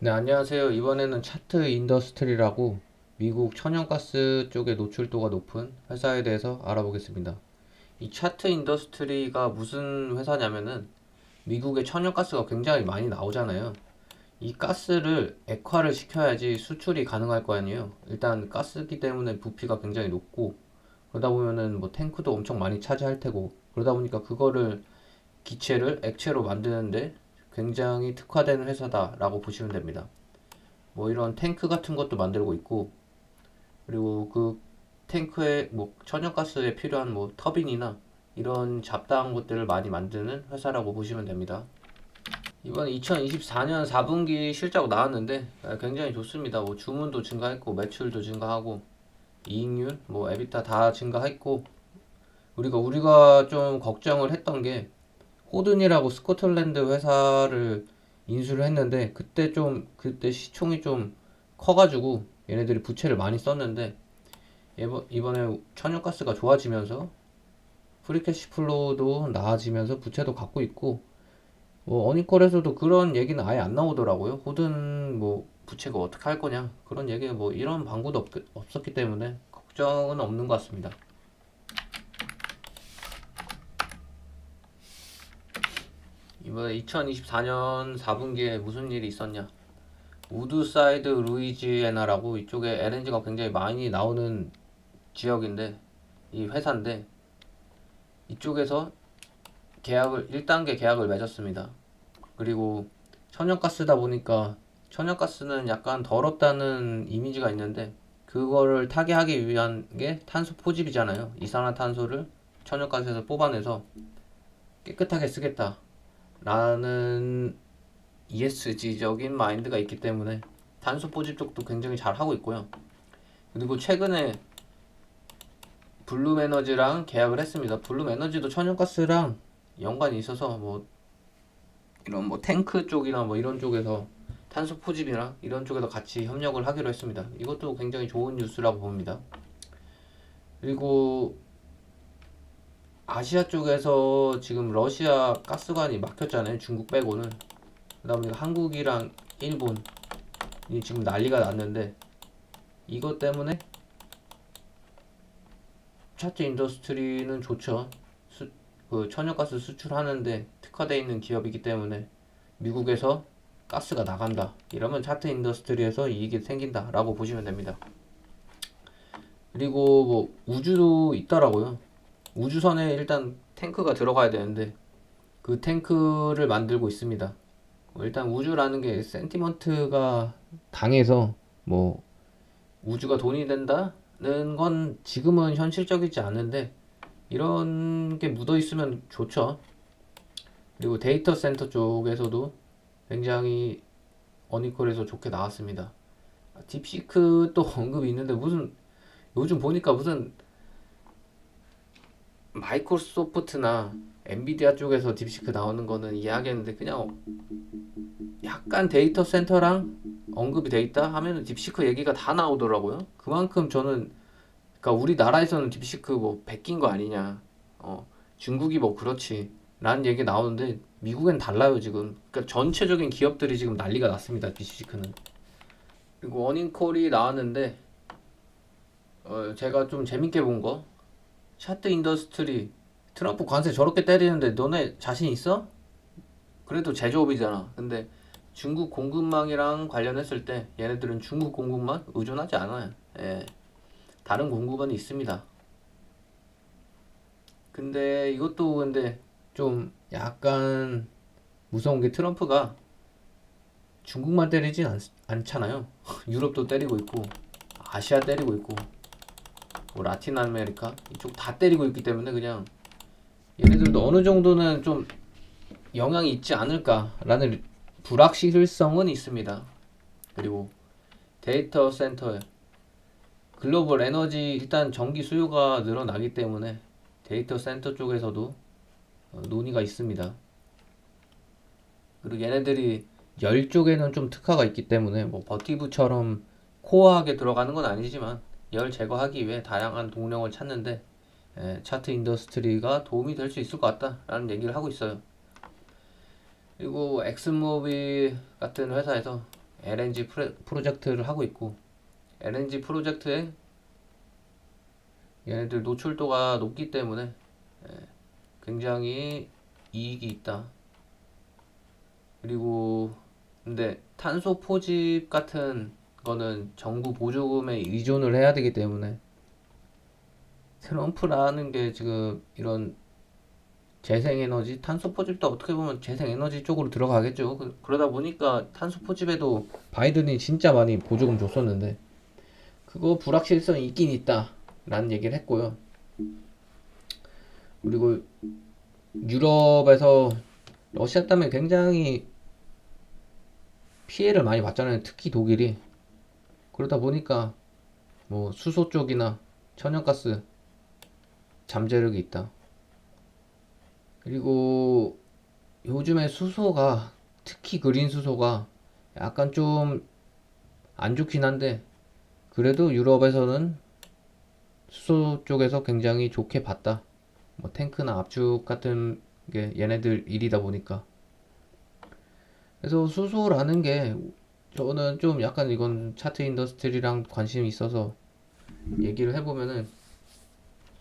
네, 안녕하세요. 이번에는 차트 인더스트리라고 미국 천연가스 쪽에 노출도가 높은 회사에 대해서 알아보겠습니다. 이 차트 인더스트리가 무슨 회사냐면은 미국의 천연가스가 굉장히 많이 나오잖아요. 이 가스를 액화를 시켜야지 수출이 가능할 거 아니에요. 일단 가스기 때문에 부피가 굉장히 높고 그러다 보면은 뭐 탱크도 엄청 많이 차지할 테고 그러다 보니까 그거를 기체를 액체로 만드는데 굉장히 특화된 회사다라고 보시면 됩니다. 뭐 이런 탱크 같은 것도 만들고 있고 그리고 그 탱크에 뭐 천연가스에 필요한 뭐 터빈이나 이런 잡다한 것들을 많이 만드는 회사라고 보시면 됩니다. 이번 2024년 4분기 실적 나왔는데 굉장히 좋습니다. 뭐 주문도 증가했고 매출도 증가하고 이익률, 뭐 에비타 다 증가했고 우리가 좀 걱정을 했던 게 호든이라고 스코틀랜드 회사를 인수를 했는데 그때 시총이 좀 커가지고 얘네들이 부채를 많이 썼는데 이번에 천연가스가 좋아지면서 프리캐시 플로우도 나아지면서 부채도 갖고 있고 뭐 어니콜에서도 그런 얘기는 아예 안 나오더라고요. 호든 뭐 부채가 어떻게 할 거냐 그런 얘기 뭐 이런 방구도 없었기 때문에 걱정은 없는 것 같습니다. 이번에 2024년 4분기에 무슨 일이 있었냐? 우드사이드 루이지애나라고 이쪽에 LNG가 굉장히 많이 나오는 지역인데 이 회사인데 이쪽에서 1단계 계약을 맺었습니다. 그리고 천연가스다 보니까 천연가스는 약간 더럽다는 이미지가 있는데 그거를 타개하기 위한 게 탄소 포집이잖아요. 이산화탄소를 천연가스에서 뽑아내서 깨끗하게 쓰겠다 라는 ESG적인 마인드가 있기 때문에 탄소 포집 쪽도 굉장히 잘 하고 있고요. 그리고 최근에 블룸에너지랑 계약을 했습니다. 블룸에너지도 천연가스랑 연관이 있어서 뭐 이런 뭐 탱크 쪽이나 뭐 이런 쪽에서 탄소 포집이나 이런 쪽에서 같이 협력을 하기로 했습니다. 이것도 굉장히 좋은 뉴스라고 봅니다. 그리고 아시아 쪽에서 지금 러시아 가스관이 막혔잖아요. 중국 빼고는. 그다음에 한국이랑 일본이 지금 난리가 났는데 이것 때문에 차트 인더스트리는 좋죠. 그 천연가스 수출하는데 특화되어 있는 기업이기 때문에 미국에서 가스가 나간다. 이러면 차트 인더스트리에서 이익이 생긴다라고 보시면 됩니다. 그리고 뭐 우주도 있더라고요. 우주선에 일단 탱크가 들어가야 되는데 그 탱크를 만들고 있습니다. 일단 우주라는 게 센티먼트가 강해서 뭐 우주가 돈이 된다는 건 지금은 현실적이지 않은데 이런 게 묻어 있으면 좋죠. 그리고 데이터 센터 쪽에서도 굉장히 어니콜에서 좋게 나왔습니다. 딥시크 또 언급이 있는데 무슨 요즘 보니까 무슨 마이크로소프트나 엔비디아 쪽에서 딥시크 나오는 거는 이해하겠는데 그냥 약간 데이터 센터랑 언급이 돼 있다 하면은 딥시크 얘기가 다 나오더라고요. 그만큼 저는 그러니까 우리나라에서는 딥시크 뭐 베낀 거 아니냐. 중국이 뭐 그렇지. 라는 얘기 나오는데 미국엔 달라요 지금. 그러니까 전체적인 기업들이 지금 난리가 났습니다. 딥시크는. 그리고 워닝콜이 나왔는데 제가 좀 재밌게 본 거 차트 인더스트리 트럼프 관세 저렇게 때리는데 너네 자신 있어? 그래도 제조업이잖아. 근데 중국 공급망이랑 관련했을 때 얘네들은 중국 공급만 의존하지 않아요. 예, 다른 공급원이 있습니다. 근데 이것도 근데 좀 약간 무서운 게 트럼프가 중국만 때리진 않잖아요. 유럽도 때리고 있고 아시아 때리고 있고 뭐 라틴 아메리카 이쪽 다 때리고 있기 때문에 그냥 얘네들도 어느 정도는 좀 영향이 있지 않을까라는 불확실성은 있습니다. 그리고 데이터 센터에 글로벌 에너지 일단 전기 수요가 늘어나기 때문에 데이터 센터 쪽에서도 논의가 있습니다. 그리고 얘네들이 열 쪽에는 좀 특화가 있기 때문에 뭐 버티브처럼 코어하게 들어가는 건 아니지만 열 제거하기 위해 다양한 동력을 찾는데 차트 인더스트리가 도움이 될 수 있을 것 같다라는 얘기를 하고 있어요. 그리고 엑슨모빌 같은 회사에서 LNG 프로젝트를 하고 있고, LNG 프로젝트에 얘네들 노출도가 높기 때문에 굉장히 이익이 있다. 그리고 근데 탄소 포집 같은 거는 정부 보조금에 의존을 해야 되기 때문에 트럼프라는 게 지금 이런 재생에너지, 탄소 포집도 어떻게 보면 재생에너지 쪽으로 들어가겠죠. 그러다 보니까 탄소 포집에도 바이든이 진짜 많이 보조금 줬었는데 그거 불확실성이 있긴 있다 라는 얘기를 했고요. 그리고 유럽에서 러시아 때문에 굉장히 피해를 많이 봤잖아요. 특히 독일이. 그러다 보니까 뭐 수소 쪽이나 천연가스 잠재력이 있다. 그리고 요즘에 수소가, 특히 그린 수소가 약간 좀 안 좋긴 한데 그래도 유럽에서는 수소 쪽에서 굉장히 좋게 봤다. 뭐 탱크나 압축 같은 게 얘네들 일이다 보니까. 그래서 수소라는 게 저는 좀 약간 이건 차트 인더스트리랑 관심이 있어서 얘기를 해보면은,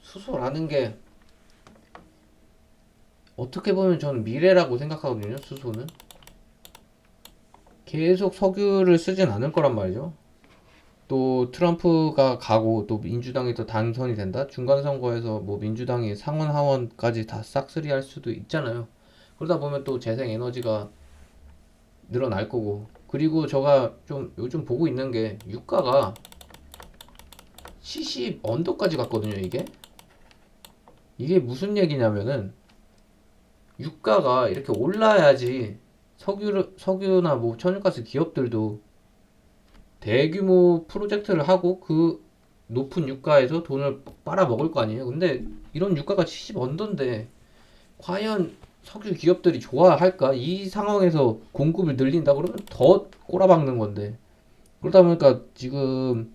수소라는 게 어떻게 보면 저는 미래라고 생각하거든요. 수소는 계속 석유를 쓰진 않을 거란 말이죠. 또 트럼프가 가고 또 민주당이 또 당선이 된다? 중간 선거에서 뭐 민주당이 상원 하원까지 다 싹쓸이 할 수도 있잖아요. 그러다 보면 또 재생 에너지가 늘어날 거고. 그리고 제가 좀 요즘 보고 있는 게 유가가 70 언더까지 갔거든요. 이게 무슨 얘기냐면은 유가가 이렇게 올라야지 석유나 뭐 천연가스 기업들도 대규모 프로젝트를 하고 그 높은 유가에서 돈을 빨아먹을 거 아니에요. 근데 이런 유가가 70 언더인데 과연 석유 기업들이 좋아할까? 이 상황에서 공급을 늘린다 그러면 더 꼬라박는 건데. 그러다 보니까 지금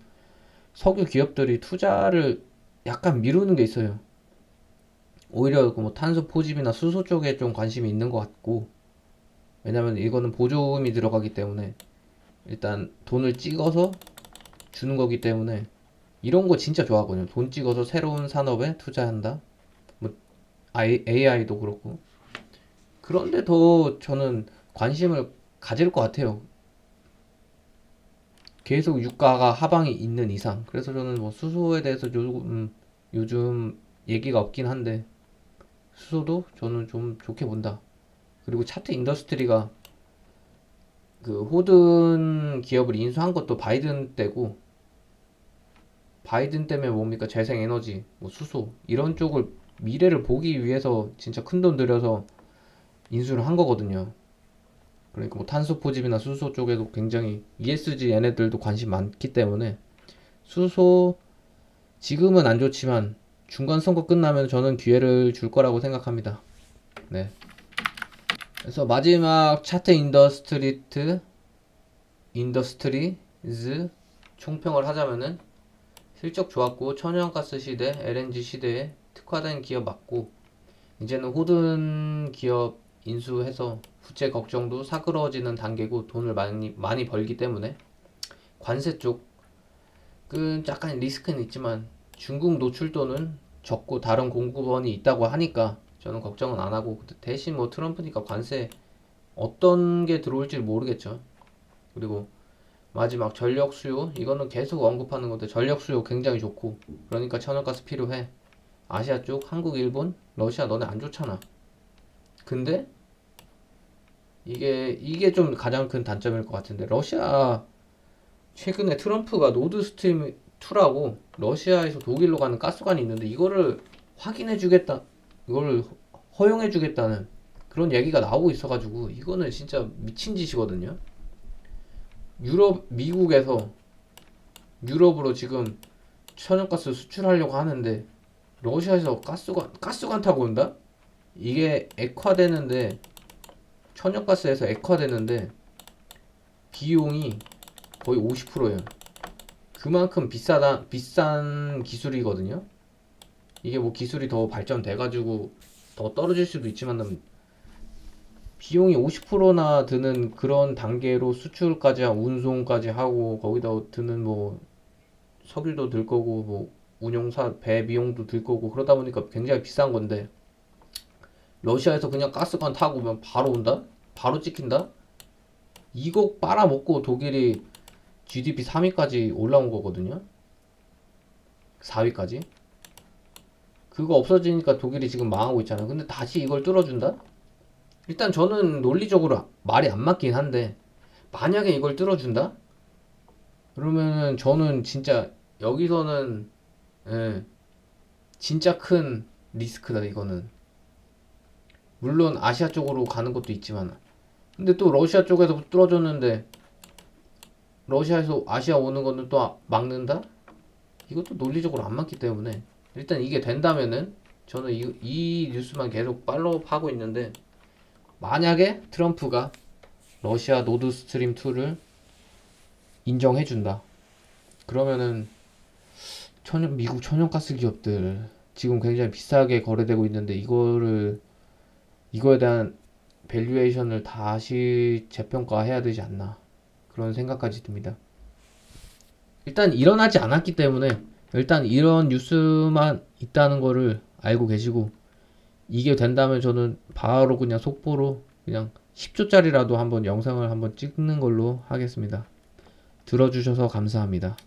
석유 기업들이 투자를 약간 미루는 게 있어요. 오히려 그뭐 탄소 포집이나 수소 쪽에 좀 관심이 있는 것 같고, 왜냐면 이거는 보조금이 들어가기 때문에 일단 돈을 찍어서 주는 거기 때문에 이런 거 진짜 좋아하거든요. 돈 찍어서 새로운 산업에 투자한다. 뭐 AI도 그렇고. 그런데 더 저는 관심을 가질 것 같아요. 계속 유가가 하방이 있는 이상. 그래서 저는 뭐 수소에 대해서 요즘 얘기가 없긴 한데 수소도 저는 좀 좋게 본다. 그리고 차트 인더스트리가 그 호든 기업을 인수한 것도 바이든 때고, 바이든 때문에 뭡니까? 재생에너지, 뭐 수소 이런 쪽을 미래를 보기 위해서 진짜 큰 돈 들여서 인수를 한 거거든요. 그러니까 뭐 탄소 포집이나 수소 쪽에도 굉장히 ESG 얘네들도 관심 많기 때문에 수소 지금은 안 좋지만 중간 선거 끝나면 저는 기회를 줄 거라고 생각합니다. 네. 그래서 마지막 차트 인더스트리즈 총평을 하자면은 실적 좋았고 천연가스 시대, LNG 시대에 특화된 기업 맞고, 이제는 호든 기업 인수해서 부채 걱정도 사그러지는 단계고 돈을 많이 벌기 때문에 관세 쪽 그 약간 리스크는 있지만 중국 노출도는 적고 다른 공급원이 있다고 하니까 저는 걱정은 안 하고, 대신 뭐 트럼프니까 관세 어떤 게 들어올지 모르겠죠. 그리고 마지막 전력 수요, 이거는 계속 언급하는 건데 전력 수요 굉장히 좋고, 그러니까 천연가스 필요해. 아시아 쪽 한국, 일본, 러시아 너네 안 좋잖아. 근데 이게 좀 가장 큰 단점일 것 같은데, 러시아 최근에 트럼프가 노드스트림 2라고 러시아에서 독일로 가는 가스관이 있는데 이거를 확인해 주겠다, 이거를 허용해 주겠다는 그런 얘기가 나오고 있어가지고 이거는 진짜 미친 짓이거든요. 미국에서 유럽으로 지금 천연가스 수출하려고 하는데 러시아에서 가스관 타고 온다? 이게 액화되는데, 천연가스에서 액화되는데 비용이 거의 50%예요. 그만큼 비싼 기술이거든요. 이게 뭐 기술이 더 발전돼가지고 더 떨어질 수도 있지만 비용이 50%나 드는 그런 단계로 수출까지 운송까지 하고 거기다 드는 뭐 석유도 들 거고 뭐 운용사 배 비용도 들 거고 그러다 보니까 굉장히 비싼 건데 러시아에서 그냥 가스관 타고 오면 바로 온다? 바로 찍힌다? 이거 빨아먹고 독일이 GDP 3위까지 올라온 거거든요. 4위까지. 그거 없어지니까 독일이 지금 망하고 있잖아. 근데 다시 이걸 뚫어준다? 일단 저는 논리적으로 말이 안 맞긴 한데 만약에 이걸 뚫어준다? 그러면은 저는 진짜 여기서는 예, 진짜 큰 리스크다 이거는. 물론 아시아 쪽으로 가는 것도 있지만 근데 또 러시아 쪽에서 뚫어줬는데 러시아에서 아시아 오는 거는 또 막는다? 이것도 논리적으로 안 맞기 때문에 일단 이게 된다면은 저는 이 뉴스만 계속 팔로우하고 있는데 만약에 트럼프가 러시아 노드 스트림 2를 인정해준다. 그러면은 미국 천연가스 기업들 지금 굉장히 비싸게 거래되고 있는데 이거에 대한 밸류에이션을 다시 재평가해야 되지 않나 그런 생각까지 듭니다. 일단 일어나지 않았기 때문에 일단 이런 뉴스만 있다는 거를 알고 계시고 이게 된다면 저는 바로 그냥 속보로 그냥 10초짜리라도 한번 영상을 한번 찍는 걸로 하겠습니다. 들어주셔서 감사합니다.